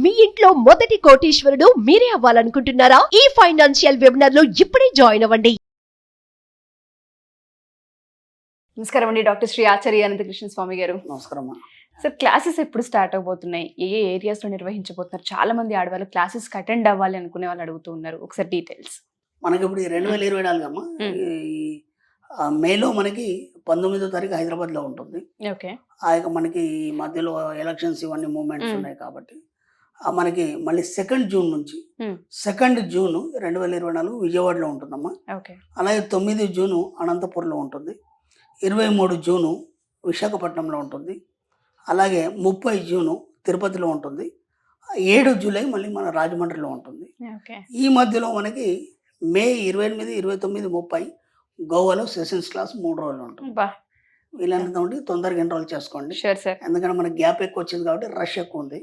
మీ ఇంట్లో మొదటి కోటీశ్వరుడు మీరే అవ్వాలనుకుంటున్నారా? ఈ ఫైనాన్షియల్ వెబినార్ లో ఇప్పుడే జాయిన్ అవ్వండి. నమస్కారం అండి, డాక్టర్ శ్రీ ఆచార్య అనంతకృష్ణ స్వామి గారు. నమస్కారం. సార్, క్లాసెస్ ఎప్పుడు స్టార్ట్ అవబోతున్నాయి? ఏ ఏరియాస్లో నిర్వహించబోతున్నారు? చాలా మంది ఆడవాళ్ళు క్లాసెస్కి అటెండ్ అవ్వాలి అనుకునే వాళ్ళు అడుగుతూ ఉన్నారు. ఒకసారి డీటెయిల్స్. మనకి ఇప్పుడు 2024 అమ్మా, మేలో మనకి 19వ తారీఖు హైదరాబాద్లో ఉంటుంది. ఓకే. మనకి ఈ మధ్యలో ఎలక్షన్స్ ఇవన్నీ మూమెంట్స్ ఉన్నాయి కాబట్టి మనకి మళ్ళీ 2 జూన్ నుంచి 2 జూన్ 2024 విజయవాడలో ఉంటుందమ్మా. ఓకే. అలాగే 9 జూను అనంతపురంలో ఉంటుంది, 23 జూను విశాఖపట్నంలో ఉంటుంది, అలాగే 30 జూను తిరుపతిలో ఉంటుంది, 7 జూలై మళ్ళీ మన రాజమండ్రిలో ఉంటుంది. ఈ మధ్యలో మనకి మే 28, 29, 30 గోవాలో సెషన్స్ క్లాస్ 3 రోజులు ఉంటుంది. వీలైనంత ఉండి తొందరగా ఎన్రోల్ చేసుకోండి. ఎందుకంటే మనకి గ్యాప్ ఎక్కువ వచ్చింది కాబట్టి రష్ ఎక్కువ ఉంది.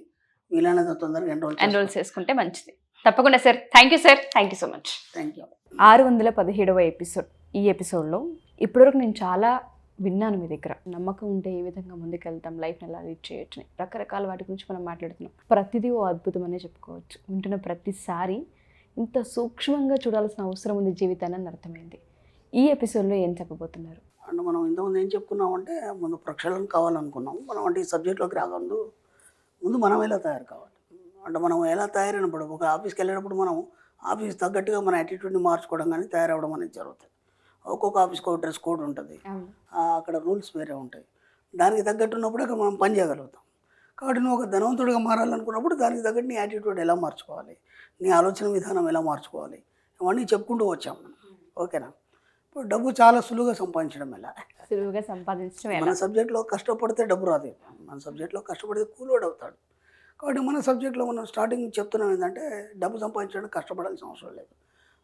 వీలైనంత తొందరగా ఎన్రోల్ చేసుకుంటే మంచిది. తప్పకుండా sir. Thank you sir. Thank you so much. Thank you. 617వ ఎపిసోడ్. ఈ ఎపిసోడ్లో ఇప్పటివరకు నేను చాలా విన్నాను మీ దగ్గర. నమ్మకం ఉంటే ఏ విధంగా ముందుకెళ్తాం, లైఫ్ని ఎలా లీడ్ చేయొచ్చు, రకరకాల వాటి గురించి మనం మాట్లాడుతున్నాం. ప్రతిదీ ఓ అద్భుతం అనే చెప్పుకోవచ్చు. వింటున్న ప్రతిసారి ఇంత సూక్ష్మంగా చూడాల్సిన అవసరం ఉంది జీవితాన్ని అని అర్థమైంది. ఈ ఎపిసోడ్లో ఏం చెప్పబోతున్నారు? అంటే మనం ఇంతకుముందు ఏం చెప్పుకున్నామంటే, ముందు ప్రక్షాళన కావాలనుకున్నాం. మనం అంటే ఈ సబ్జెక్ట్లోకి రాకముందు ముందు మనం ఎలా తయారు కావాలి, అంటే మనం ఎలా తయారైనప్పుడు ఒక ఆఫీస్కి వెళ్ళేటప్పుడు మనం ఆఫీస్ తగ్గట్టుగా మన యాటిట్యూడ్ని మార్చుకోవడం కానీ తయారవడం అనేది జరుగుతుంది. ఒక్కొక్క ఆఫీస్కి ఒక డ్రెస్ కోడ్ ఉంటుంది, అక్కడ రూల్స్ వేరే ఉంటాయి. దానికి తగ్గట్టు ఉన్నప్పుడు అక్కడ మనం పని చేయగలుగుతాం. కాబట్టి నువ్వు ఒక ధనవంతుడిగా మారాలనుకున్నప్పుడు దానికి తగ్గట్టు నీ యాటిట్యూడ్ ఎలా మార్చుకోవాలి, నీ ఆలోచన విధానం ఎలా మార్చుకోవాలి, ఇవన్నీ చెప్పుకుంటూ వచ్చాం మనం. ఓకేనా? ఇప్పుడు డబ్బు చాలా సులువుగా సంపాదించడం ఎలా? మన సబ్జెక్ట్లో కష్టపడితే డబ్బు రాదు. మన సబ్జెక్ట్లో కష్టపడితే కూలోడు అవుతాడు. కాబట్టి మన సబ్జెక్ట్లో మనం స్టార్టింగ్ చెప్తున్నాం ఏంటంటే, డబ్బు సంపాదించడానికి కష్టపడాల్సిన అవసరం లేదు,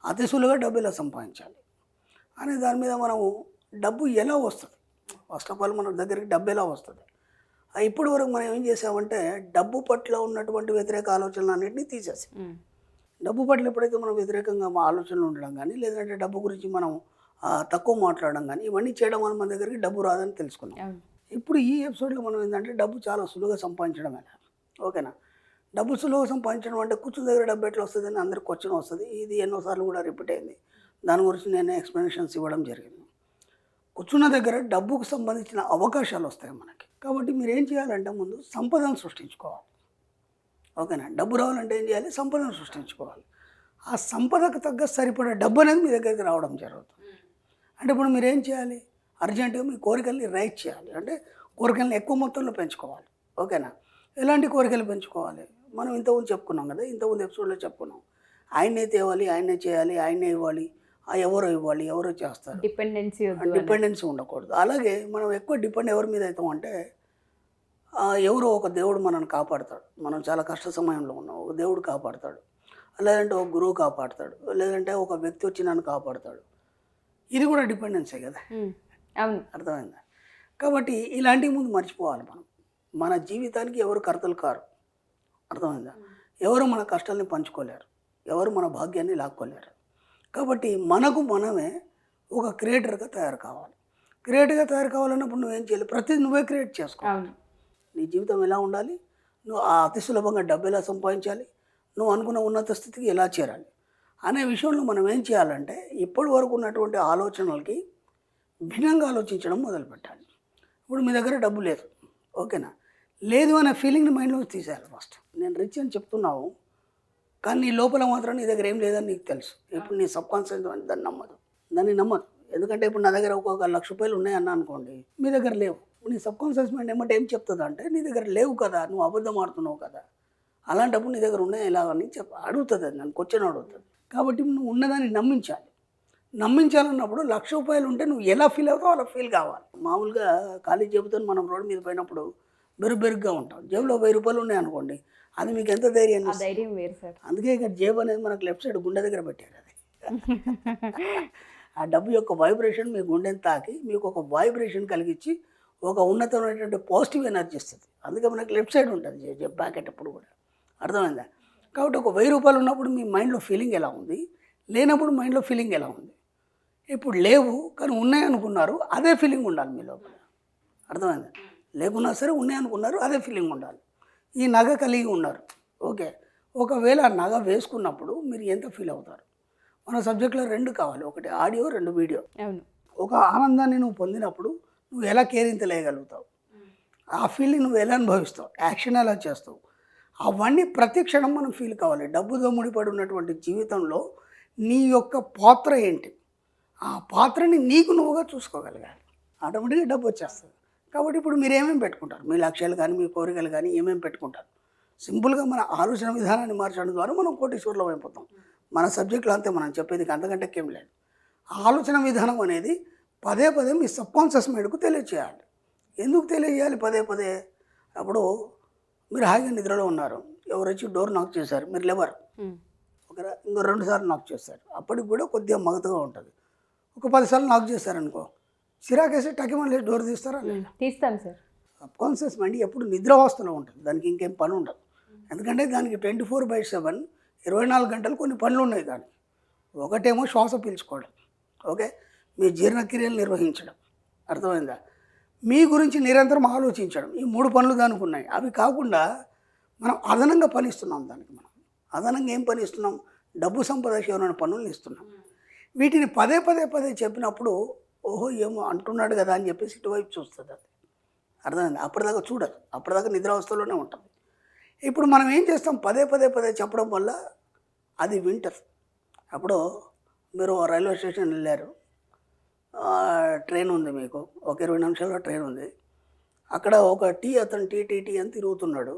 అతి సులువుగా డబ్బు ఎలా సంపాదించాలి అనే దాని మీద మనము డబ్బు ఎలా వస్తుంది, ఫస్ట్ ఆఫ్ ఆల్ మన దగ్గరికి డబ్బు ఎలా వస్తుంది. ఇప్పటి వరకు మనం ఏం చేసామంటే, డబ్బు పట్ల ఉన్నటువంటి వ్యతిరేక ఆలోచనలు అన్నింటినీ తీసేసి, డబ్బు పట్ల ఎప్పుడైతే మనం వ్యతిరేకంగా మా ఆలోచనలు ఉండడం కానీ, లేదంటే డబ్బు గురించి మనం తక్కువ మాట్లాడడం కానీ, ఇవన్నీ చేయడం వల్ల మన దగ్గరికి డబ్బు రాదని తెలుసుకున్నాం. ఇప్పుడు ఈ ఎపిసోడ్లో మనం ఏంటంటే, డబ్బు చాలా సులువుగా సంపాదించడం ఎలా. ఓకేనా? డబ్బు సులువుగా సంపాదించడం అంటే కూర్చున్న దగ్గర డబ్బు ఎట్లా వస్తుంది అని అందరికి క్వశ్చన్ వస్తుంది. ఇది ఎన్నోసార్లు కూడా రిపీట్ అయింది. దాని గురించి నేను ఎక్స్ప్లెనేషన్స్ ఇవ్వడం జరిగింది. కూర్చున్న దగ్గర డబ్బుకు సంబంధించిన అవకాశాలు వస్తాయి మనకి. కాబట్టి మీరు ఏం చేయాలంటే, ముందు సంపదను సృష్టించుకోవాలి. ఓకేనా? డబ్బు రావాలంటే ఏం చేయాలి? సంపదను సృష్టించుకోవాలి. ఆ సంపదకు తగ్గ సరిపడే డబ్బు అనేది మీ దగ్గరికి రావడం జరుగుతుంది. అంటే ఇప్పుడు మీరు ఏం చేయాలి? అర్జెంటుగా మీ కోరికల్ని రైట్ చేయాలి. అంటే కోరికల్ని ఎక్కువ మొత్తంలో పెంచుకోవాలి. ఓకేనా? ఎలాంటి కోరికలు పెంచుకోవాలి? మనం ఇంతకుముందు చెప్పుకున్నాం కదా, ఇంతకుముందు ఎపిసోడ్లో చెప్పుకున్నాం. ఆయనే తేవాలి, ఆయనే చేయాలి, ఆయనే ఇవ్వాలి, ఎవరో ఇవ్వాలి, ఎవరో చేస్తారు. డిపెండెన్సీ ఉండకూడదు. అలాగే మనం ఎక్కువ డిపెండ్ ఎవరి మీద అవుతాం అంటే, ఎవరో ఒక దేవుడు మనల్ని కాపాడతాడు. మనం చాలా కష్ట సమయంలో ఉన్నాం, ఒక దేవుడు కాపాడతాడు, లేదంటే ఒక గురువు కాపాడతాడు, లేదంటే ఒక వ్యక్తి వచ్చి నన్ను కాపాడతాడు. ఇది కూడా డిపెండెన్సే కదా. అవును, అర్థమైందా? కాబట్టి ఇలాంటివి ముందు మర్చిపోవాలి. మనం మన జీవితానికి ఎవరు కర్తలు కారు. అర్థమైందా? ఎవరు మన కష్టాలని పంచుకోలేరు, ఎవరు మన భాగ్యాన్ని లాక్కోలేరు. కాబట్టి మనకు మనమే ఒక క్రియేటర్గా తయారు కావాలి. క్రియేటర్గా తయారు కావాలన్నప్పుడు నువ్వేం చేయాలి? ప్రతిదీ నువ్వే క్రియేట్ చేసుకోవాలి. నీ జీవితం ఎలా ఉండాలి, నువ్వు అతి సులభంగా డబ్బు ఎలా సంపాదించాలి, నువ్వు అనుకున్న ఉన్నత స్థితికి ఎలా చేరాలి అనే విషయంలో మనం ఏం చేయాలంటే, ఇప్పటి వరకు ఉన్నటువంటి ఆలోచనలకి భిన్నంగా ఆలోచించడం మొదలుపెట్టాలి. ఇప్పుడు మీ దగ్గర డబ్బు లేదు, ఓకేనా? లేదు అనే ఫీలింగ్ని మైండ్లోకి తీసేయాలి. ఫస్ట్ నేను రిచ్ అని చెప్తున్నావు, కానీ నీ లోపల మాత్రం నీ దగ్గర ఏం లేదని నీకు తెలుసు. ఇప్పుడు నీ సబ్కాన్షియస్ దాన్ని నమ్మదు. ఎందుకంటే ఇప్పుడు నా దగ్గర ఒక 1,00,000 రూపాయలు ఉన్నాయన్నా అనుకోండి, మీ దగ్గర లేవు. నీ సబ్కాన్షియస్ మైండ్ ఏమంటే ఏం చెప్తుంది అంటే, నీ దగ్గర లేవు కదా, నువ్వు అబద్ధం ఆడుతున్నావు కదా, అలాంటప్పుడు నీ దగ్గర ఉన్నాయి ఎలా అని అడుగుతుంది. అది నన్ను క్వశ్చన్ అడుగుతుంది. కాబట్టి నువ్వు ఉన్నదాన్ని నమ్మించాలన్నప్పుడు 1,00,000 రూపాయలు ఉంటే నువ్వు ఎలా ఫీల్ అవుతావు అలా ఫీల్ కావాలి. మామూలుగా ఖాళీ జేబుతో మనం రోడ్డు మీద పోయినప్పుడు బెరుగ్గా ఉంటాం. జేబులో 1000 రూపాయలు ఉన్నాయి అనుకోండి, అది మీకు ఎంత ధైర్యం వేరు సార్. అందుకే ఇక్కడ జేబు అనేది మనకు లెఫ్ట్ సైడ్ గుండె దగ్గర పెట్టారు. అది ఆ డబ్బు యొక్క వైబ్రేషన్ మీ గుండెని తాకి మీకు ఒక వైబ్రేషన్ కలిగించి ఒక ఉన్నతమైనటువంటి పాజిటివ్ ఎనర్జీ ఇస్తుంది. అందుకే మనకి లెఫ్ట్ సైడ్ ఉంటుంది జేబు ప్యాకెట్ ఎప్పుడు కూడా. అర్థమైందా? కాబట్టి ఒక 1000 రూపాయలు ఉన్నప్పుడు మీ మైండ్లో ఫీలింగ్ ఎలా ఉంది, లేనప్పుడు మైండ్లో ఫీలింగ్ ఎలా ఉంది. ఇప్పుడు లేవు కానీ ఉన్నాయి అనుకున్నారు, అదే ఫీలింగ్ ఉండాలి మీ లోపల. అర్థమైందా? లేకున్నా సరే ఉన్నాయి అనుకున్నారు, అదే ఫీలింగ్ ఉండాలి. ఈ నగ కలిగి ఉన్నారు, ఓకే. ఒకవేళ ఆ నగ వేసుకున్నప్పుడు మీరు ఎంత ఫీల్ అవుతారు? మన సబ్జెక్ట్లో 2 కావాలి. ఒకటి ఆడియో, 2 వీడియో. అవును. ఒక ఆనందాన్ని నువ్వు పొందినప్పుడు నువ్వు ఎలా కేరింతలేయగలుగుతావు? ఆ ఫీల్ని నువ్వు ఎలా అనుభవిస్తావు? యాక్షన్ ఎలా చేస్తావు? అవన్నీ ప్రతి క్షణం మనం ఫీల్ కావాలి. డబ్బుతో ముడిపడి ఉన్నటువంటి జీవితంలో నీ యొక్క పాత్ర ఏంటి? ఆ పాత్రని నీకు నువ్వుగా చూసుకోగలగాలి. ఆటోమేటిక్గా డబ్బు వచ్చేస్తుంది. కాబట్టి ఇప్పుడు మీరు ఏమేమి పెట్టుకుంటారు? మీ లక్ష్యాలు కానీ, మీ కోరికలు కానీ ఏమేమి పెట్టుకుంటారు? సింపుల్గా మన ఆలోచన విధానాన్ని మార్చడం ద్వారా మనం కోటీశ్వరులం అయిపోతాం. మన సబ్జెక్టులో అంతే మనం చెప్పేది అంతకంటే ఏం లేదు. ఆలోచన విధానం అనేది పదే పదే మీ సబ్కాన్షియస్ మైండ్కు తెలియచేయాలి. ఎందుకు తెలియజేయాలి పదే పదే? అప్పుడు మీరు హాయిగా నిద్రలో ఉన్నారు, ఎవరు వచ్చి డోర్ నాక్ చేశారు, మీరు లేవరు. ఇంకో 2 సార్లు నాక్ చేస్తారు, అప్పటికి కూడా కొద్దిగా మగతగా ఉంటుంది. ఒక 10 సార్లు నాక్ చేశారనుకో, చిరాకేసి టకిమని డోర్ తీస్తారా? తీస్తాను సార్. సబ్కాన్షియస్ మైండ్ ఎప్పుడు నిద్రావస్థలో ఉంటుంది, దానికి ఇంకేం పని ఉండదు. ఎందుకంటే దానికి 24/7 24 గంటలు కొన్ని పనులు ఉన్నాయి దానికి. ఒకటేమో శ్వాస పీల్చుకోవడం, ఓకే, మీ జీర్ణక్రియలు నిర్వహించడం, అర్థమైందా? మీ గురించి నిరంతరం ఆలోచించడం, ఈ 3 పనులు దానికి ఉన్నాయి. అవి కాకుండా మనం అదనంగా పని ఇస్తున్నాం దానికి. మనం అదనంగా ఏం పని ఇస్తున్నాం? డబ్బు సంపాదించే పనులు ఇస్తున్నాం. వీటిని పదే పదే పదే చెప్పినప్పుడు ఓహో ఏమో అంటున్నాడు కదా అని చెప్పేసి ఇటువైపు చూస్తుంది. అది అర్థమైంది? అప్పటిదాకా చూడదు, అప్పటిదాకా నిద్రావస్థలోనే ఉంటుంది. ఇప్పుడు మనం ఏం చేస్తాం? పదే పదే పదే చెప్పడం వల్ల అది వింటది. అప్పుడు మీరు రైల్వే స్టేషన్ వెళ్ళారు, ట్రైన్ ఉంది, మీకు ఒక 20 నిమిషాల్లో ట్రైన్ ఉంది. అక్కడ ఒక అతను టీ అని తిరుగుతున్నాడు,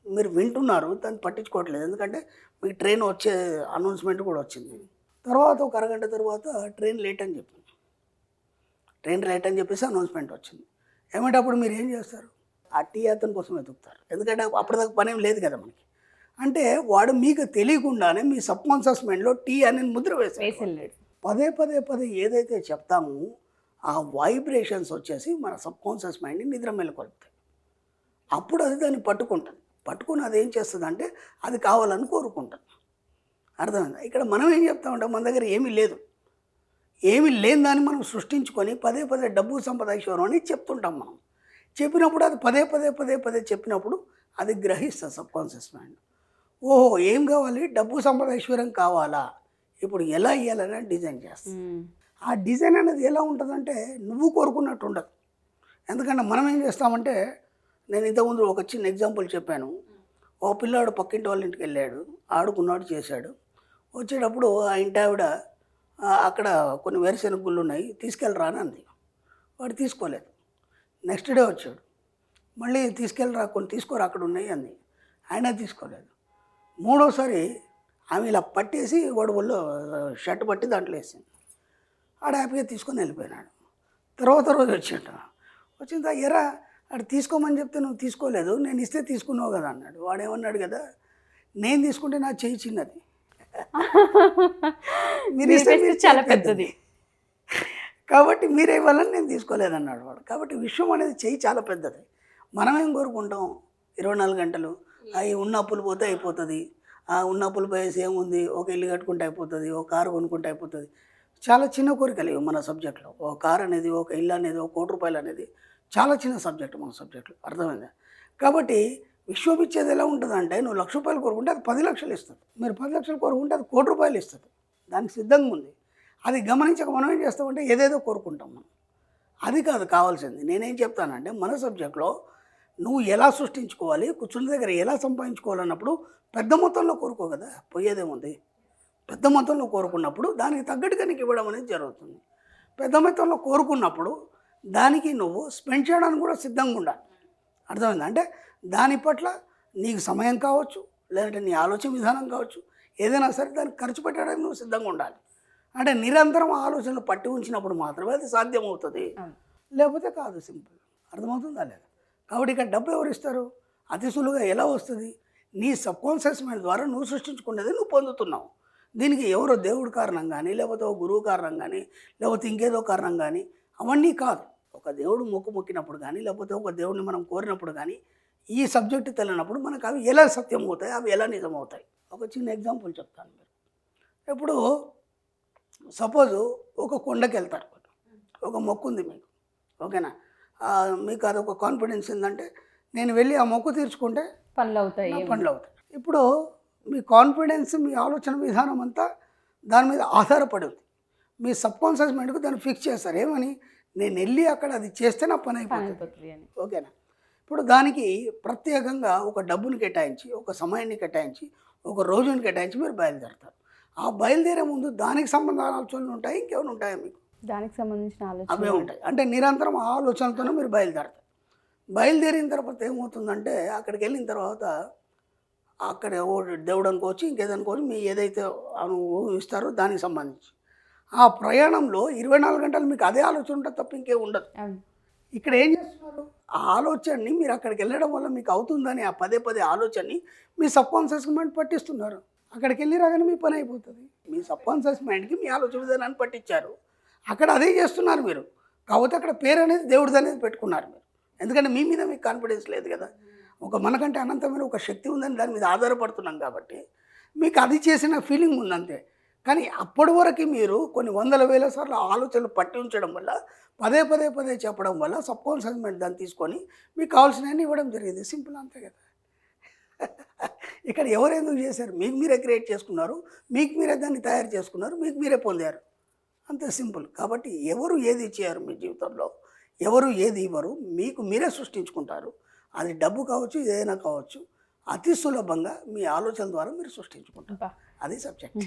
మీరు వింటున్నారు, దాన్ని పట్టించుకోవట్లేదు. ఎందుకంటే మీకు ట్రైన్ వచ్చే అనౌన్స్మెంట్ కూడా వచ్చింది. తర్వాత ఒక అరగంట తర్వాత ట్రైన్ లేట్ అని చెప్పింది, ట్రైన్ లేట్ అని చెప్పేసి అనౌన్స్మెంట్ వచ్చింది. ఏమంటే అప్పుడు మీరు ఏం చేస్తారు? ఆ అతని కోసం వెతుకుతారు. ఎందుకంటే అప్పటిదాకా పని ఏం లేదు కదా మనకి. అంటే వాడు మీకు తెలియకుండానే మీ సబ్కాన్షియస్ మైండ్లో అని ముద్ర వేసాడు. పదే పదే పదే ఏదైతే చెప్తామో ఆ వైబ్రేషన్స్ వచ్చేసి మన సబ్కాన్షియస్ మైండ్ని నిద్ర మేలుకొల్పుతాయి. అప్పుడు అది దాన్ని పట్టుకుంటుంది. పట్టుకుని అది ఏం చేస్తుంది అంటే అది కావాలని కోరుకుంటుంది. అర్థమైందా? ఇక్కడ మనం ఏం చెప్తామంటే మన దగ్గర ఏమీ లేదు, ఏమీ లేని దాన్ని మనం సృష్టించుకొని పదే పదే డబ్బు సంపద ఐశ్వర్యం అని చెప్తుంటాం. మనం చెప్పినప్పుడు అది పదే పదే పదే పదే చెప్పినప్పుడు అది గ్రహిస్తుంది సబ్కాన్షియస్ మైండ్. ఓహో ఏం కావాలి? డబ్బు సంపద ఐశ్వర్యం కావాలా? ఇప్పుడు ఎలా ఇవ్వాలని డిజైన్ చేస్తాం. ఆ డిజైన్ అనేది ఎలా ఉంటుందంటే నువ్వు కోరుకున్నట్టు ఉండదు. ఎందుకంటే మనం ఏం చేస్తామంటే, నేను ఇంతకుముందు ఒక చిన్న ఎగ్జాంపుల్ చెప్పాను. ఓ పిల్లాడు పక్కింటి వాళ్ళ ఇంటికి వెళ్ళాడు, ఆడుకున్నాడు, చేశాడు. వచ్చేటప్పుడు ఆ ఇంటి ఆవిడ అక్కడ కొన్ని వేరుశెనగ గుళ్ళు ఉన్నాయి, తీసుకెళ్ళరా అని అంది. వాడు తీసుకోలేదు. నెక్స్ట్ డే వచ్చాడు, మళ్ళీ తీసుకెళ్ళరా, కొన్ని తీసుకోరా అక్కడ ఉన్నాయి అంది. ఆయన తీసుకోలేదు. మూడోసారి ఆమె ఇలా పట్టేసి వాడు ఒళ్ళో షర్ట్ పట్టి దాంట్లో వేసింది. ఆడ హ్యాపీగా తీసుకొని వెళ్ళిపోయినాడు. తర్వాత రోజు వచ్చాడు, వచ్చిన ఎరా ఆడు తీసుకోమని చెప్తే నువ్వు తీసుకోలేదు, నేను ఇస్తే తీసుకున్నావు కదా అన్నాడు. వాడేమన్నాడు కదా, నేను తీసుకుంటే నా చెయ్యి చిన్నది, మీరు ఇస్తే చాలా పెద్దది, కాబట్టి మీరే ఇవ్వాలని నేను తీసుకోలేదన్నాడు వాడు. కాబట్టి విశ్వం అనేది చెయ్యి చాలా పెద్దది. మనమేం కోరుకుంటాం? 24 గంటలు అవి ఉన్న అప్పులు పోతే అయిపోతుంది, ఉన్న అప్పులు పోయేసి ఏముంది, ఒక ఇల్లు కట్టుకుంటే అయిపోతుంది, ఒక కారు కొనుక్కుంటే అయిపోతుంది. చాలా చిన్న కోరికలు ఇవి మన సబ్జెక్ట్లో. ఒక కారు అనేది, ఒక ఇల్లు అనేది, ఒక ₹1 అనేది చాలా చిన్న సబ్జెక్ట్ మన సబ్జెక్టులో. అర్థమైందా? కాబట్టి విశ్వం ఇచ్చేది ఎలా ఉంటుందంటే, నువ్వు ₹1,00,000 కోరుకుంటే అది 10 లక్షలు ఇస్తుంది, మీరు 10 లక్షలు కోరుకుంటే అది ₹1,00,000 ఇస్తుంది. దానికి సిద్ధంగా ఉంది. అది గమనించక మనం ఏం చేస్తామంటే ఏదేదో కోరుకుంటాం మనం. అది కాదు కావాల్సింది. నేనేం చెప్తానంటే మన సబ్జెక్ట్లో నువ్వు ఎలా సృష్టించుకోవాలి, కూర్చున్న దగ్గర ఎలా సంపాదించుకోవాలన్నప్పుడు పెద్ద మొత్తంలో కోరుకో కదా, పోయేదేముంది. పెద్ద మొత్తంలో కోరుకున్నప్పుడు దానికి తగ్గట్టుగా నీకు ఇవ్వడం అనేది జరుగుతుంది. పెద్ద మొత్తంలో కోరుకున్నప్పుడు దానికి నువ్వు స్పెండ్ చేయడానికి కూడా సిద్ధంగా ఉండాలి. అర్థమైంది? అంటే దాని పట్ల నీకు సమయం కావచ్చు, లేదంటే నీ ఆలోచన విధానం కావచ్చు, ఏదైనా సరే దానికి ఖర్చు పెట్టడానికి నువ్వు సిద్ధంగా ఉండాలి. అంటే నిరంతరం ఆలోచనలు పట్టి ఉంచినప్పుడు మాత్రమే అది సాధ్యమవుతుంది, లేకపోతే కాదు. సింపుల్. అర్థమవుతుందా లేదా? కాబట్టి ఇక్కడ డబ్బు ఎవరు ఇస్తారు? అతి సులువుగా ఎలా వస్తుంది? నీ సబ్కాన్షియస్ మైండ్ ద్వారా నువ్వు సృష్టించుకునేది నువ్వు పొందుతున్నావు. దీనికి ఎవరో దేవుడు కారణం కానీ, లేకపోతే ఒక గురువు కారణం కానీ, లేకపోతే ఇంకేదో కారణం కానీ, అవన్నీ కాదు. ఒక దేవుడు మొక్కినప్పుడు కానీ, లేకపోతే ఒక దేవుడిని మనం కోరినప్పుడు కానీ, ఈ సబ్జెక్టు తెలియనప్పుడు మనకు అవి ఎలా సత్యం అవుతాయి, అవి ఎలా నిజమవుతాయి. ఒక చిన్న ఎగ్జాంపుల్ చెప్తాను. మీరు ఇప్పుడు సపోజు ఒక కొండకి వెళ్తారు, ఒక మొక్కు ఉంది మీకు, ఓకేనా? మీకు అదొక కాన్ఫిడెన్స్ ఏంటంటే నేను వెళ్ళి ఆ మొక్కు తీర్చుకుంటే పనులు అవుతాయి. ఇప్పుడు మీ కాన్ఫిడెన్స్, మీ ఆలోచన విధానం అంతా దాని మీద ఆధారపడి ఉంది. మీ సబ్కాన్షియస్ మైండ్కు దాన్ని ఫిక్స్ చేస్తారు. ఏమని, నేను వెళ్ళి అక్కడ అది చేస్తే నా పని అయిపోతుంది అని. ఓకేనా. ఇప్పుడు దానికి ప్రత్యేకంగా ఒక డబ్బుని కేటాయించి, ఒక సమయాన్ని కేటాయించి, ఒక రోజుని కేటాయించి మీరు బయలుదేరతారు. ఆ బయలుదేరే ముందు దానికి సంబంధించిన ఆలోచనలు ఉంటాయి, ఇంకేమైనా ఉంటాయా మీకు? దానికి సంబంధించిన అవే ఆలోచన ఉంటాయి. అంటే నిరంతరం ఆ ఆలోచనతోనే మీరు బయలుదేరతారు. బయలుదేరిన తర్వాత ఏమవుతుందంటే, అక్కడికి వెళ్ళిన తర్వాత అక్కడ దేవుడు అనుకోవచ్చు, ఇంకేదనుకోవచ్చు, మీ ఏదైతే ఊహిస్తారో దానికి సంబంధించి ఆ ప్రయాణంలో 24 గంటలు మీకు అదే ఆలోచన ఉంటుంది తప్ప ఇంకేం ఉండదు. ఇక్కడ ఏం చేస్తున్నారు, ఆ ఆలోచనని మీరు అక్కడికి వెళ్ళడం వల్ల మీకు అవుతుందని ఆ పదే పదే ఆలోచనని మీ సబ్కాన్షియస్ మైండ్ పట్టిస్తున్నారు. అక్కడికి వెళ్ళి రాగానే మీ పని అయిపోతుంది. మీ సబ్కాన్షియస్ మైండ్కి మీ ఆలోచన విధానాన్ని పట్టించారు, అక్కడ అదే చేస్తున్నారు మీరు. కాకపోతే అక్కడ పేరు అనేది దేవుడిది అనేది పెట్టుకున్నారు మీరు. ఎందుకంటే మీ మీద మీకు కాన్ఫిడెన్స్ లేదు కదా. ఒక మనకంటే అనంతమైన ఒక శక్తి ఉందని దాని మీద ఆధారపడుతున్నాం కాబట్టి మీకు అది చేసిన ఫీలింగ్ ఉందంతే. కానీ అప్పటి వరకు మీరు కొన్ని వందల వేల సార్లు ఆలోచనలు పట్టి ఉంచడం వల్ల, పదే పదే పదే చెప్పడం వల్ల సబ్కాన్షియస్ మైండ్ దాన్ని తీసుకొని మీకు కావాల్సినవన్నీ ఇవ్వడం జరిగింది. సింపుల్, అంతే కదా. ఇక్కడ ఎవరు ఎందుకు చేశారు, మీకు మీరే క్రియేట్ చేసుకున్నారు, మీకు మీరే దాన్ని తయారు చేసుకున్నారు, మీకు మీరే పొందారు, అంతే సింపుల్. కాబట్టి ఎవరు ఏది ఇచ్చారు మీ జీవితంలో, ఎవరు ఏది ఇవ్వరు, మీకు మీరే సృష్టించుకుంటారు. అది డబ్బు కావచ్చు, ఏదైనా కావచ్చు, అతి సులభంగా మీ ఆలోచన ద్వారా మీరు సృష్టించుకుంటారు. అది సబ్జెక్ట్.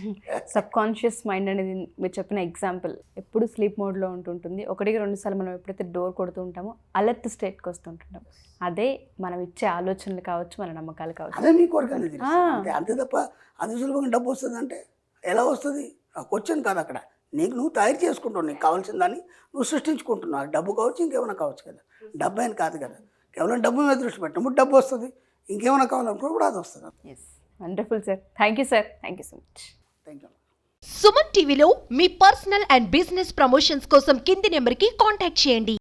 సబ్కాన్షియస్ మైండ్ అనేది మీరు చెప్పిన ఎగ్జాంపుల్ ఎప్పుడు స్లీప్ మోడ్లో ఉంటుంటుంది. 1-2 సార్లు మనం ఎప్పుడైతే డోర్ కొడుతూ ఉంటామో అలర్ట్ స్టేట్కి వస్తుంటుంటాం. అదే మనం ఇచ్చే ఆలోచనలు కావచ్చు, మన నమ్మకాలు కావచ్చు. అదే మీ కోరిక అనేది. అంతే తప్ప అది సులభంగా డబ్బు వస్తుంది అంటే ఎలా వస్తుంది? ఆ క్వశ్చన్ కాదు అక్కడ. నీకు నువ్వు తయారు చేసుకుంటావు, నీకు కావాల్సిన దాన్ని నువ్వు సృష్టించుకుంటున్నావు. డబ్బు కావచ్చు, ఇంకేమైనా కావచ్చు కదా. డబ్బు అని కాదు కదా, కేవలం డబ్బు మీద దృష్టి పెట్టినప్పుడు డబ్బు వస్తుంది. ఇంకేమైనా కావాలనుకున్నప్పుడు కూడా అది వస్తుంది. Yes, wonderful sir. Thank you sir. Thank you so much. Thank you. Suman టీవీలో మీ పర్సనల్ అండ్ బిజినెస్ ప్రమోషన్స్ కోసం కింది నెంబర్కి కాంటాక్ట్ చేయండి.